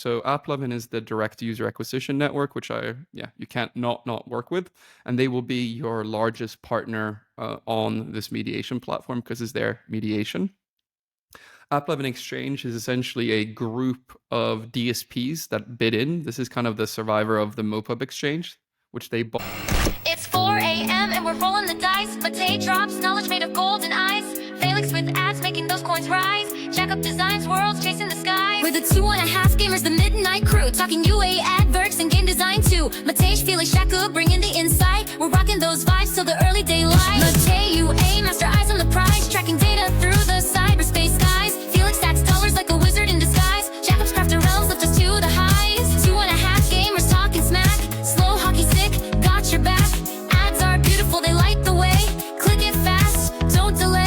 So Applovin is the direct user acquisition network, which you can't not work with. And they will be your largest partner on this mediation platform because it's their mediation. Applovin Exchange is essentially a group of DSPs that bid in. This is kind of the survivor of the MoPub exchange, which they bought. It's 4 a.m. and we're rolling the dice. Mate drops, knowledge made of golden eyes. Felix with ads making those coins rise. Jack up designs, worlds chasing the sky. We're the 2.5 gamers, the midnight crew. Talking UA adverts and game design too. Mate, Felix, Shaka bringing the insight. We're rocking those vibes till the early daylight. Mate, UA, master eyes on the prize. Tracking data through the cyberspace skies. Felix stacks dollars like a wizard in disguise. Jackup's crafted realms lift us to the highs. 2.5 gamers talking smack. Slow hockey stick, got your back. Ads are beautiful, they light the way. Click it fast, don't delay.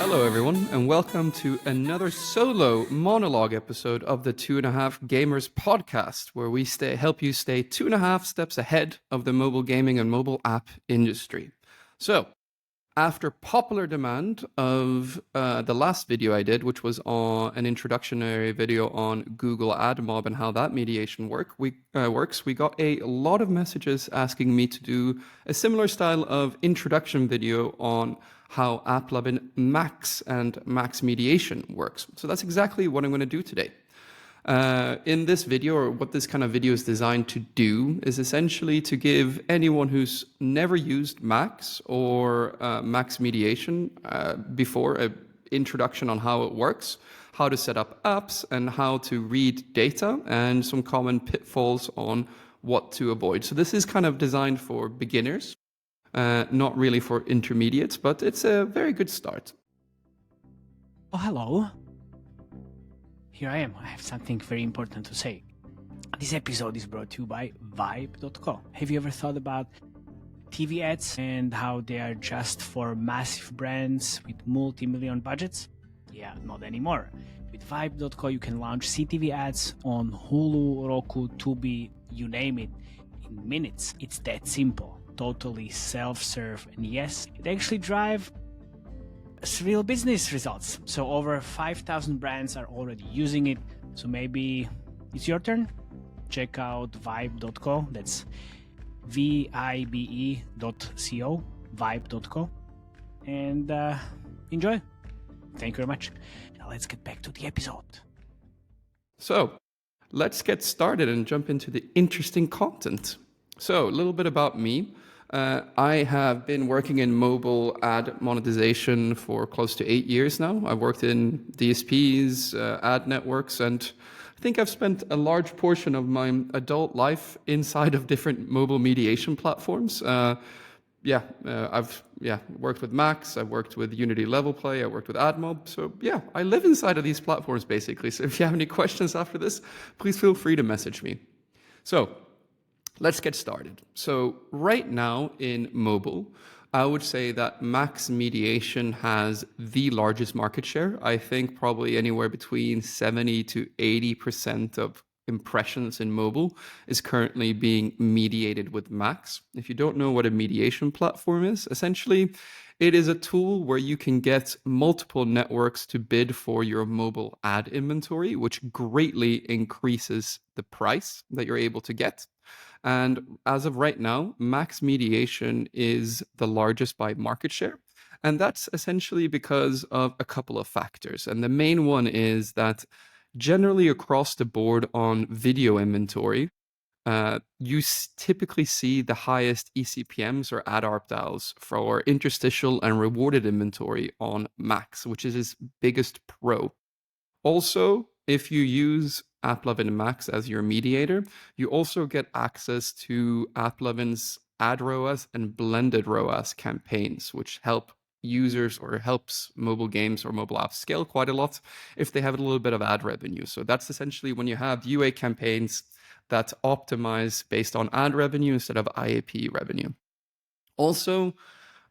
Hello everyone, and welcome to another solo monologue episode of the 2.5 Gamers podcast, where we help you stay 2.5 steps ahead of the mobile gaming and mobile app industry. So, after popular demand of the last video I did, which was an introductory video on Google AdMob and how that mediation works, we got a lot of messages asking me to do a similar style of introduction video on how Applovin MAX and Max Mediation works. So that's exactly what I'm going to do today. In this video, or what this kind of video is designed to do, is essentially to give anyone who's never used Max or Max Mediation before an introduction on how it works, how to set up apps, and how to read data, and some common pitfalls on what to avoid. So this is kind of designed for beginners. Not really for intermediates, but it's a very good start. Oh, hello. Here I am. I have something very important to say. This episode is brought to you by Vibe.co. Have you ever thought about TV ads and how they are just for massive brands with multi-million budgets? Yeah, not anymore. With Vibe.co, you can launch CTV ads on Hulu, Roku, Tubi, you name it, in minutes. It's that simple. Totally self-serve, and yes, it actually drives real business results. So over 5,000 brands are already using it. So maybe it's your turn. Check out vibe.co. That's vibe.co, vibe.co, and enjoy. Thank you very much. Now let's get back to the episode. So let's get started and jump into the interesting content. So a little bit about me. I have been working in mobile ad monetization for close to 8 years now. I've worked in DSPs, ad networks, and I think I've spent a large portion of my adult life inside of different mobile mediation platforms. I've worked with Max, I've worked with Unity Level Play, I worked with AdMob. So yeah, I live inside of these platforms basically. So if you have any questions after this, please feel free to message me. So let's get started. So right now in mobile, I would say that Max Mediation has the largest market share. I think probably anywhere between 70 to 80% of impressions in mobile is currently being mediated with Max. If you don't know what a mediation platform is, essentially it is a tool where you can get multiple networks to bid for your mobile ad inventory, which greatly increases the price that you're able to get. And as of right now, Max Mediation is the largest by market share. And that's essentially because of a couple of factors. And the main one is that generally across the board on video inventory, you typically see the highest eCPMs or ad ARPDAUs for interstitial and rewarded inventory on Max, which is its biggest pro. Also, if you use Applovin MAX as your mediator, you also get access to Applovin's ad ROAS and blended ROAS campaigns, which help users or helps mobile games or mobile apps scale quite a lot if they have a little bit of ad revenue. So that's essentially when you have UA campaigns that optimize based on ad revenue instead of IAP revenue. Also,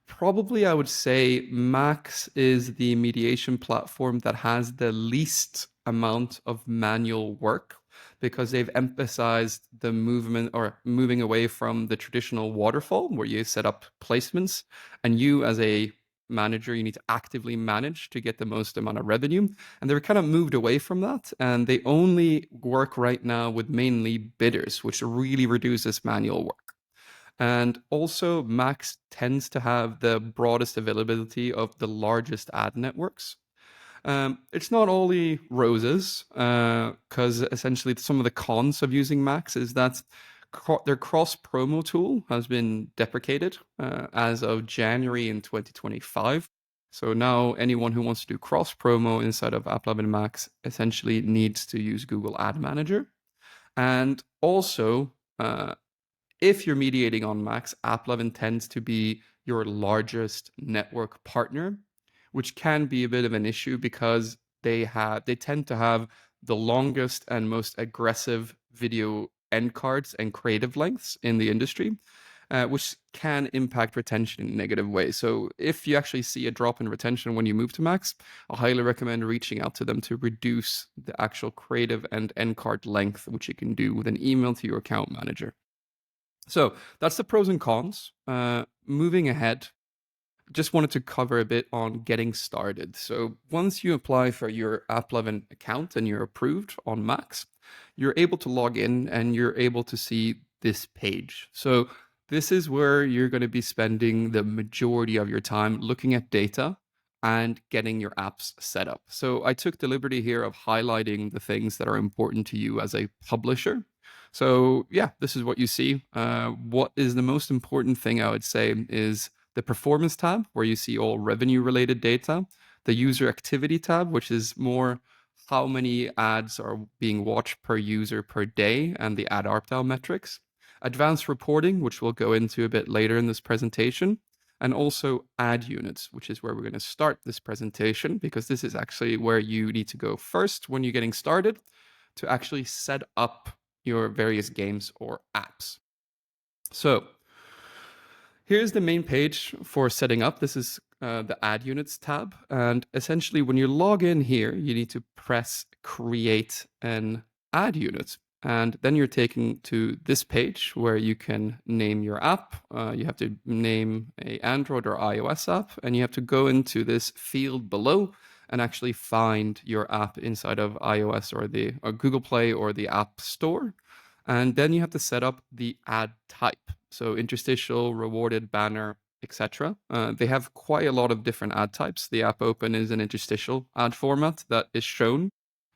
probably I would say Max is the mediation platform that has the least amount of manual work. because they've emphasized the movement or moving away from the traditional waterfall where you set up placements and you as a manager, you need to actively manage to get the most amount of revenue. And they're kind of moved away from that. And they only work right now with mainly bidders, which really reduces manual work. And also, Max tends to have the broadest availability of the largest ad networks. It's not only roses, because essentially some of the cons of using Max is that their cross promo tool has been deprecated as of January in 2025. So now anyone who wants to do cross promo inside of Applovin MAX essentially needs to use Google Ad Manager. And also, if you're mediating on Max, Applovin tends to be your largest network partner, which can be a bit of an issue because they tend to have the longest and most aggressive video end cards and creative lengths in the industry, which can impact retention in negative ways. So if you actually see a drop in retention when you move to Max, I highly recommend reaching out to them to reduce the actual creative and end card length, which you can do with an email to your account manager. So that's the pros and cons. Moving ahead, just wanted to cover a bit on getting started. So once you apply for your Applovin account and you're approved on Max, you're able to log in and you're able to see this page. So this is where you're going to be spending the majority of your time looking at data and getting your apps set up. So I took the liberty here of highlighting the things that are important to you as a publisher. So yeah, this is what you see. What is the most important thing I would say is the performance tab, where you see all revenue related data, the user activity tab, which is more how many ads are being watched per user per day, and the ad ARPDAU metrics, advanced reporting, which we'll go into a bit later in this presentation, and also ad units, which is where we're going to start this presentation, because this is actually where you need to go first when you're getting started to actually set up your various games or apps. So here's the main page for setting up. This is the ad units tab. And essentially when you log in here, you need to press create an ad unit. And then you're taken to this page where you can name your app. You have to name a Android or iOS app, and you have to go into this field below and actually find your app inside of iOS or Google Play or the App Store. And then you have to set up the ad type. So interstitial, rewarded, banner, etc. They have quite a lot of different ad types. The app open is an interstitial ad format that is shown.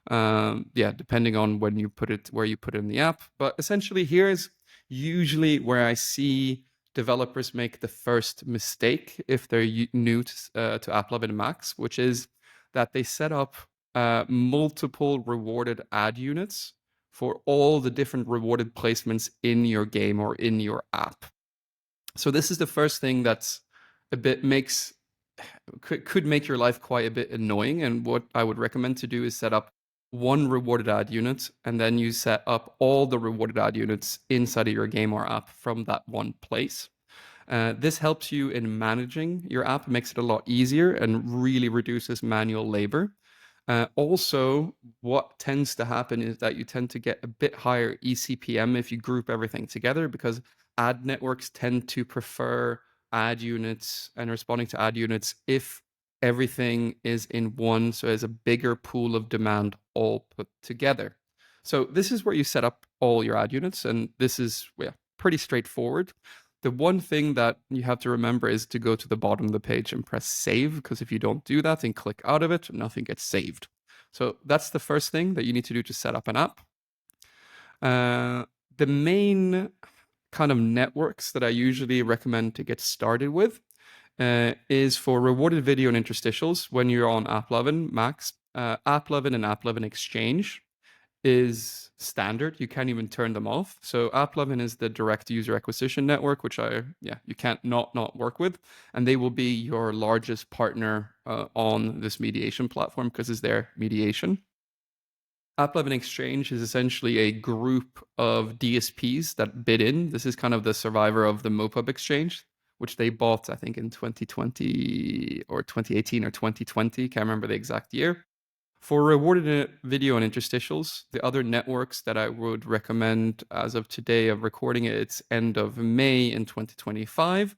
Depending on where you put it in the app. But essentially here's usually where I see developers make the first mistake if they're new to Applovin MAX, which is that they set up multiple rewarded ad units for all the different rewarded placements in your game or in your app. So this is the first thing that's could make your life quite a bit annoying. And what I would recommend to do is set up one rewarded ad unit, and then you set up all the rewarded ad units inside of your game or app from that one place. This helps you in managing your app, makes it a lot easier, and really reduces manual labor. Also, what tends to happen is that you tend to get a bit higher eCPM if you group everything together, because ad networks tend to prefer ad units and responding to ad units if everything is in one, so there's a bigger pool of demand all put together. So this is where you set up all your ad units, and this is pretty straightforward. The one thing that you have to remember is to go to the bottom of the page and press save, because if you don't do that and click out of it, nothing gets saved. So that's the first thing that you need to do to set up an app. The main kind of networks that I usually recommend to get started with is for rewarded video and interstitials when you're on Applovin MAX. Applovin and Applovin Exchange is standard. You can't even turn them off. So Applovin is the direct user acquisition network, which you can't not work with. And they will be your largest partner on this mediation platform because it's their mediation. Applovin Exchange is essentially a group of DSPs that bid in. This is kind of the survivor of the Mopub Exchange, which they bought, I think, in 2020 or 2018 or 2020. Can't remember the exact year. For rewarded video and interstitials, the other networks that I would recommend as of today of recording it, it's end of May in 2025,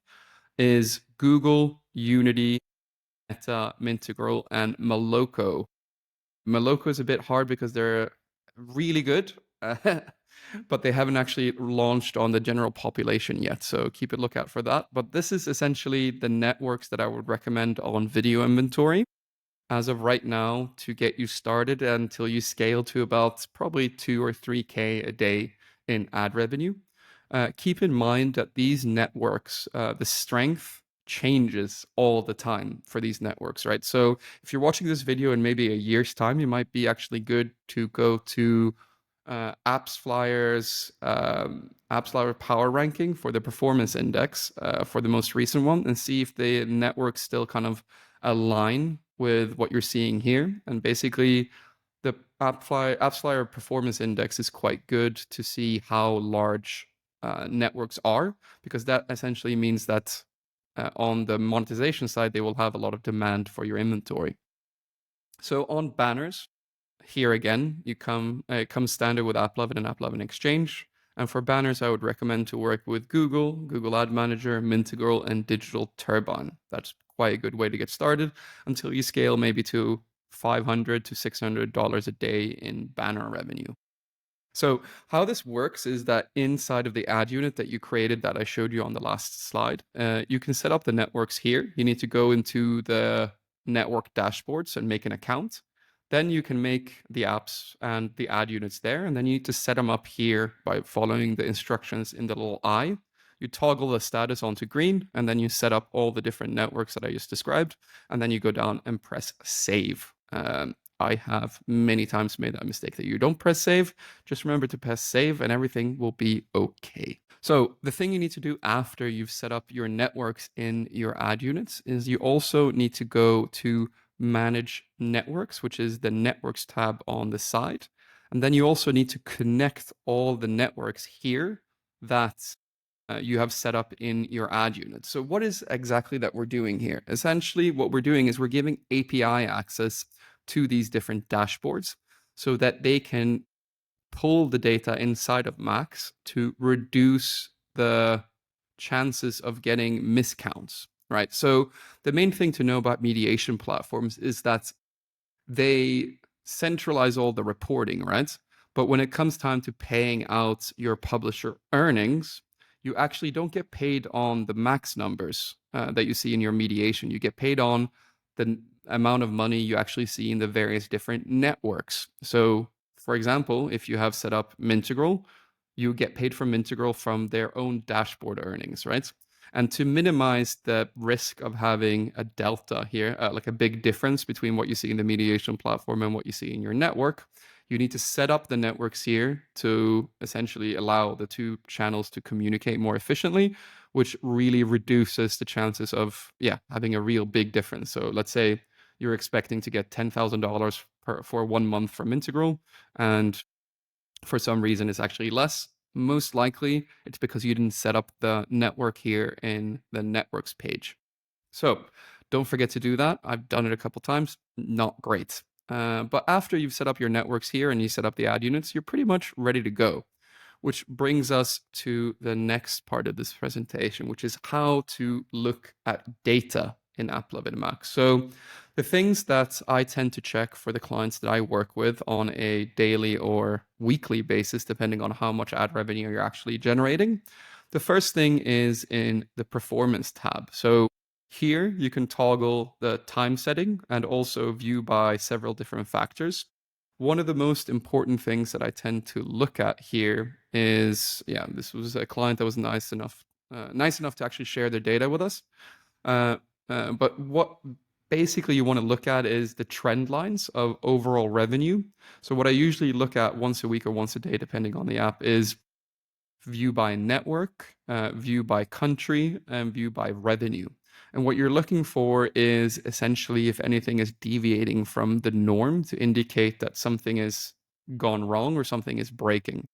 is Google, Unity, Meta, Mintegral, and Moloko. Moloko is a bit hard because they're really good, but they haven't actually launched on the general population yet. So keep a lookout for that. But this is essentially the networks that I would recommend on video inventory as of right now to get you started until you scale to about probably 2 or 3K a day in ad revenue. Keep in mind that these networks, the strength changes all the time for these networks, right? So if you're watching this video in maybe a year's time, you might be actually good to go to AppsFlyer's power ranking for the performance index for the most recent one and see if the networks still kind of align with what you're seeing here. And basically, the AppsFlyer performance index is quite good to see how large networks are, because that essentially means that on the monetization side, they will have a lot of demand for your inventory. So on banners, here again, it comes standard with Applovin and Applovin Exchange. And for banners, I would recommend to work with Google, Google Ad Manager, Mintegral, and Digital Turbine. That's quite a good way to get started until you scale maybe to $500 to $600 a day in banner revenue. So how this works is that inside of the ad unit that you created that I showed you on the last slide, you can set up the networks here. You need to go into the network dashboards and make an account. Then you can make the apps and the ad units there, and then you need to set them up here by following the instructions in the little eye. You toggle the status onto green, and then you set up all the different networks that I just described, and then you go down and press save. I have many times made that mistake that you don't press save. Just remember to press save and everything will be okay. So the thing you need to do after you've set up your networks in your ad units is you also need to go to manage networks, which is the networks tab on the side. And then you also need to connect all the networks here that you have set up in your ad unit. So what is exactly that we're doing here? Essentially, what we're doing is we're giving API access to these different dashboards so that they can pull the data inside of Max to reduce the chances of getting miscounts, right? So the main thing to know about mediation platforms is that they centralize all the reporting, right? But when it comes time to paying out your publisher earnings, you actually don't get paid on the max numbers that you see in your mediation. You get paid on the amount of money you actually see in the various different networks. So, for example, if you have set up Mintegral, you get paid from Mintegral from their own dashboard earnings, right? And to minimize the risk of having a delta here, like a big difference between what you see in the mediation platform and what you see in your network, you need to set up the networks here to essentially allow the two channels to communicate more efficiently, which really reduces the chances of having a real big difference. So let's say you're expecting to get $10,000 for 1 month from Integral, and for some reason it's actually less. Most likely it's because you didn't set up the network here in the networks page. So don't forget to do that. I've done it a couple times. Not great. But after you've set up your networks here and you set up the ad units, you're pretty much ready to go. Which brings us to the next part of this presentation, which is how to look at data in Applovin MAX. So the things that I tend to check for the clients that I work with on a daily or weekly basis, depending on how much ad revenue you're actually generating. The first thing is in the performance tab. So here you can toggle the time setting and also view by several different factors. One of the most important things that I tend to look at here is, this was a client that was nice enough to actually share their data with us. But what basically you want to look at is the trend lines of overall revenue. So what I usually look at once a week or once a day, depending on the app, is view by network, view by country, and view by revenue. And what you're looking for is essentially if anything is deviating from the norm to indicate that something is gone wrong or something is breaking.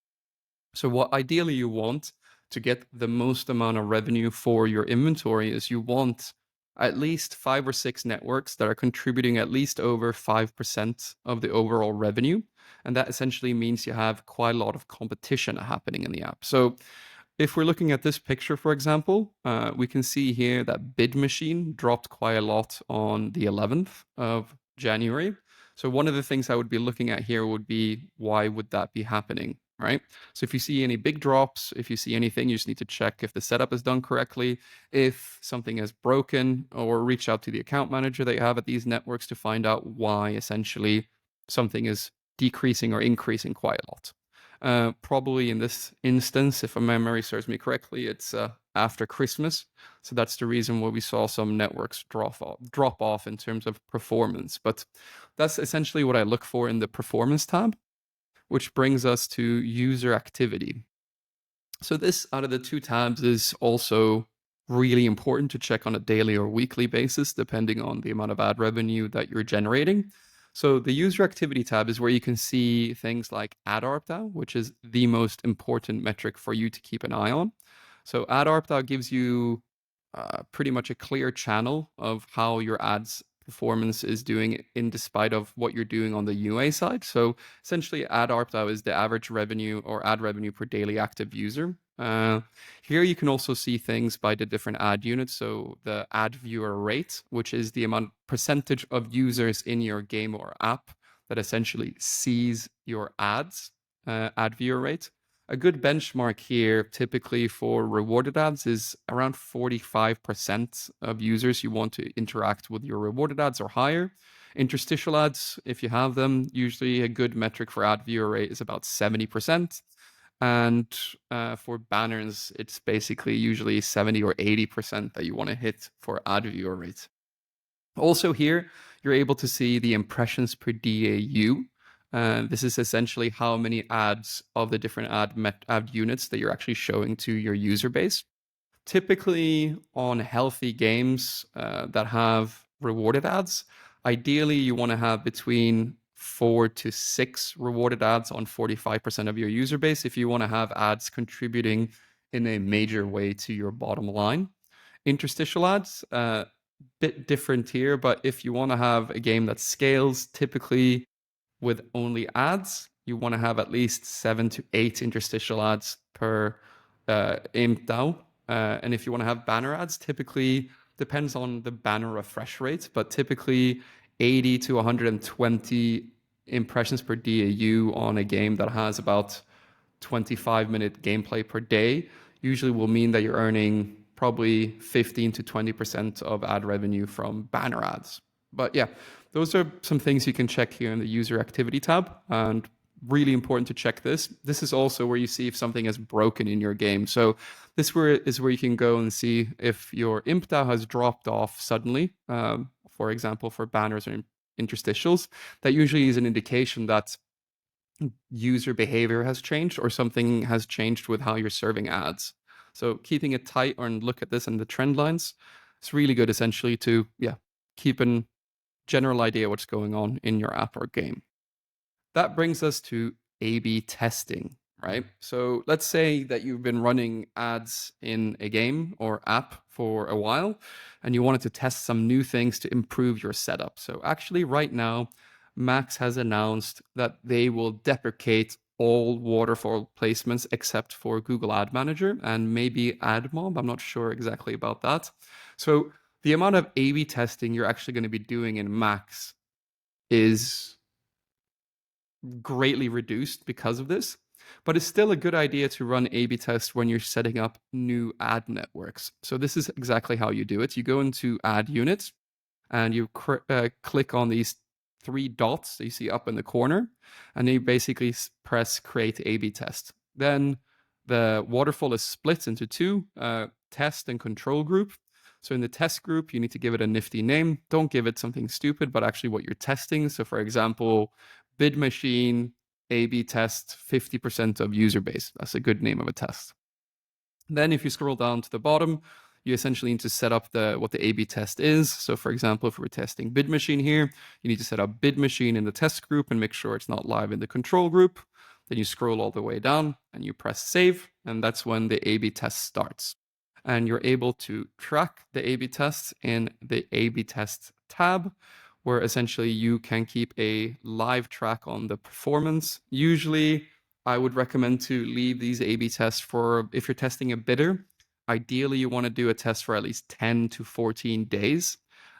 So what ideally you want to get the most amount of revenue for your inventory is you want at least 5 or 6 networks that are contributing at least over 5% of the overall revenue. And that essentially means you have quite a lot of competition happening in the app. So if we're looking at this picture, for example, we can see here that Bid Machine dropped quite a lot on the 11th of January. So one of the things I would be looking at here would be, why would that be happening, right? So if you see any big drops, if you see anything, you just need to check if the setup is done correctly, if something is broken, or reach out to the account manager that you have at these networks to find out why essentially something is decreasing or increasing quite a lot. Probably in this instance, if my memory serves me correctly, it's after Christmas. So that's the reason why we saw some networks drop off in terms of performance. But that's essentially what I look for in the performance tab, which brings us to user activity. So this, out of the two tabs, is also really important to check on a daily or weekly basis, depending on the amount of ad revenue that you're generating. So the user activity tab is where you can see things like ARPDAU, which is the most important metric for you to keep an eye on. So ARPDAU gives you pretty much a clear channel of how your ads performance is doing in despite of what you're doing on the UA side. So essentially ARPDAU is the average revenue or ad revenue per daily active user. Here you can also see things by the different ad units. So the ad viewer rate, which is the percentage of users in your game or app that essentially sees your ads, ad viewer rate. A good benchmark here, typically for rewarded ads, is around 45% of users you want to interact with your rewarded ads or higher. Interstitial ads, if you have them, usually a good metric for ad viewer rate is about 70%. And for banners, it's basically usually 70 or 80% that you want to hit for ad viewer rate. Also here, you're able to see the impressions per DAU. This is essentially how many ads of the different ad units that you're actually showing to your user base. Typically on healthy games that have rewarded ads, ideally you want to have between 4 to 6 rewarded ads on 45% of your user base if you want to have ads contributing in a major way to your bottom line. Interstitial ads, bit different here, but if you want to have a game that scales, typically with only ads, you want to have at least 7 to 8 interstitial ads per ARPDAU. And if you want to have banner ads, typically depends on the banner refresh rate, but typically 80 to 120 impressions per DAU on a game that has about 25-minute gameplay per day usually will mean that you're earning probably 15 to 20% of ad revenue from banner ads. But yeah, those are some things you can check here in the user activity tab, and really important to check this. This is also where you see if something is broken in your game. So this is where you can go and see if your ARPDAU has dropped off suddenly, for example, for banners or interstitials. That usually is an indication that user behavior has changed or something has changed with how you're serving ads. So keeping it tight and look at this and the trend lines, it's really good essentially to keep a general idea what's going on in your app or game. That brings us to A/B testing, right? So let's say that you've been running ads in a game or app for a while and you wanted to test some new things to improve your setup. So actually right now, Max has announced that they will deprecate all waterfall placements except for Google Ad Manager and maybe AdMob. I'm not sure exactly about that. So the amount of A/B testing you're actually going to be doing in Max is greatly reduced because of this, but it's still a good idea to run A/B tests when you're setting up new ad networks. So this is exactly how you do it. You go into ad units and you click on these 3 dots that you see up in the corner, and you basically press create A/B test. Then the waterfall is split into 2, test and control group. So in the test group, you need to give it a nifty name. Don't give it something stupid, but actually what you're testing. So for example, Bid Machine A/B test 50% of user base. That's a good name of a test. Then if you scroll down to the bottom, you essentially need to set up what the A/B test is. So for example, if we're testing Bid Machine here, you need to set up Bid Machine in the test group and make sure it's not live in the control group. Then you scroll all the way down and you press save, and that's when the A/B test starts. and you're able to track the A/B tests in the A/B tests tab, where essentially you can keep a live track on the performance. Usually, I would recommend to leave these A/B tests for if you're testing a bidder. Ideally, you want to do a test for at least 10 to 14 days.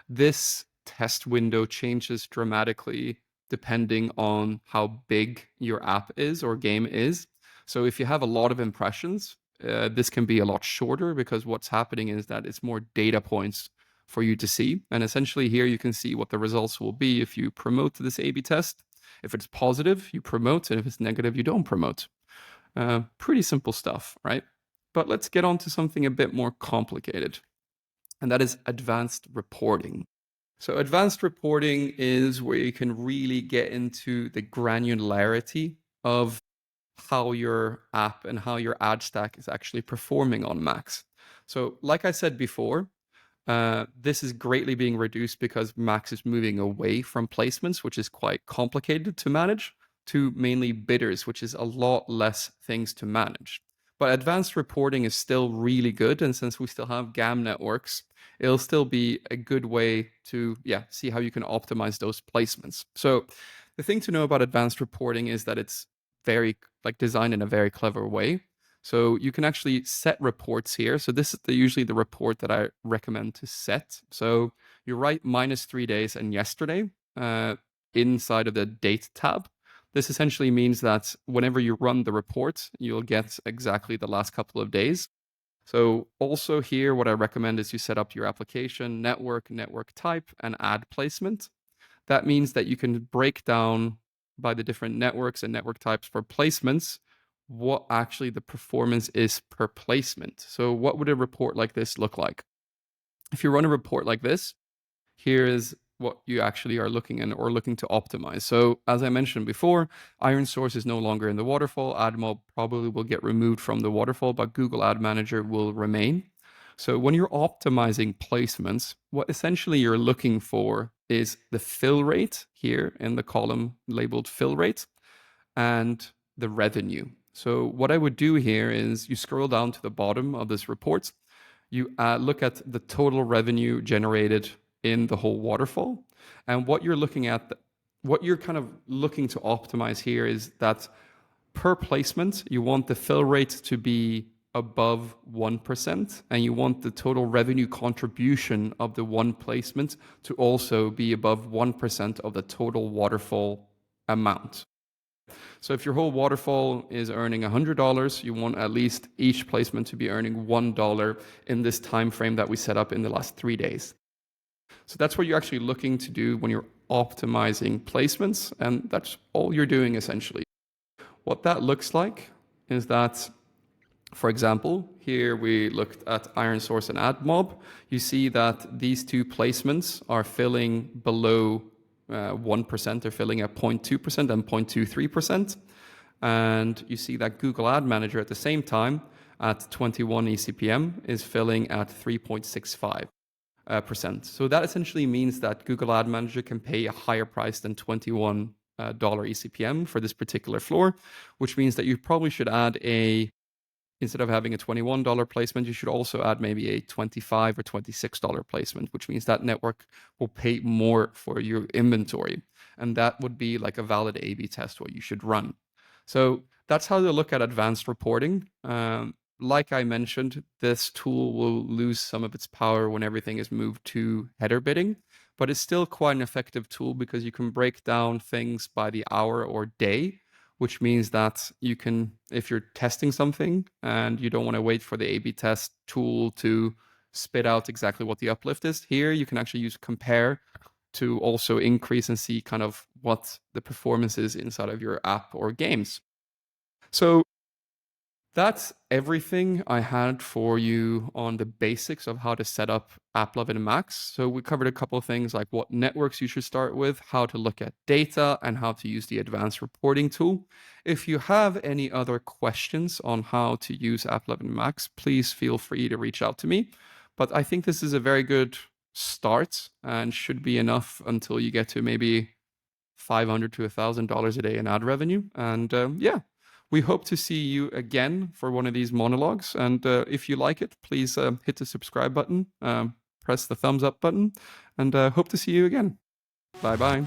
This test window changes dramatically depending on how big your app is or game is. So if you have a lot of impressions, this can be a lot shorter because what's happening is that it's more data points for you to see. And essentially here you can see what the results will be if you promote this A/B test. If it's positive, you promote, and if it's negative, you don't promote. Pretty simple stuff, right? But let's get on to something a bit more complicated, and that is advanced reporting. So advanced reporting is where you can really get into the granularity of how your app and how your ad stack is actually performing on Max. So like I said before, this is greatly being reduced because Max is moving away from placements, which is quite complicated to manage, to mainly bidders, which is a lot less things to manage. But advanced reporting is still really good, and since we still have GAM networks, it'll still be a good way to see how you can optimize those placements. So the thing to know about advanced reporting is that it's very designed in a very clever way. So you can actually set reports here. So this is usually the report that I recommend to set. So you write -3 days and yesterday inside of the date tab. This essentially means that whenever you run the report, you'll get exactly the last couple of days. So also here, what I recommend is you set up your application, network type, and ad placement. That means that you can break down by the different networks and network types for placements what actually the performance is per placement. So what would a report like this look like? If you run a report like this, here is what you actually are looking to optimize. So as I mentioned before, Iron Source is no longer in the waterfall. AdMob probably will get removed from the waterfall, but Google Ad Manager will remain. So when you're optimizing placements, what essentially you're looking for is the fill rate here in the column labeled fill rate and the revenue. So what I would do here is you scroll down to the bottom of this report, you look at the total revenue generated in the whole waterfall. And what you're looking at, what you're kind of looking to optimize here is that per placement, you want the fill rate to be above 1%, and you want the total revenue contribution of the one placement to also be above 1% of the total waterfall amount. So if your whole waterfall is earning $100, you want at least each placement to be earning $1 in this time frame that we set up in the last 3 days. So that's what you're actually looking to do when you're optimizing placements, and that's all you're doing essentially. What that looks like is that, for example, here we looked at Iron Source and AdMob. You see that these two placements are filling below 1%, they're filling at 0.2% and 0.23%. And you see that Google Ad Manager at the same time at 21 ECPM is filling at 3.65%. So that essentially means that Google Ad Manager can pay a higher price than $21 ECPM for this particular floor, which means that you probably should add instead of having a $21 placement, you should also add maybe a $25 or $26 placement, which means that network will pay more for your inventory. And that would be like a valid A/B test what you should run. So that's how to look at advanced reporting. Like I mentioned, this tool will lose some of its power when everything is moved to header bidding, but it's still quite an effective tool because you can break down things by the hour or day, which means that you can, if you're testing something and you don't want to wait for the A/B test tool to spit out exactly what the uplift is, here you can actually use compare to also increase and see kind of what the performance is inside of your app or games. So that's everything I had for you on the basics of how to set up Applovin MAX. So we covered a couple of things like what networks you should start with, how to look at data, and how to use the advanced reporting tool. If you have any other questions on how to use Applovin MAX, please feel free to reach out to me. But I think this is a very good start and should be enough until you get to maybe $500 to $1,000 a day in ad revenue. And We hope to see you again for one of these monologues. And if you like it, please hit the subscribe button, press the thumbs up button, and hope to see you again. Bye-bye.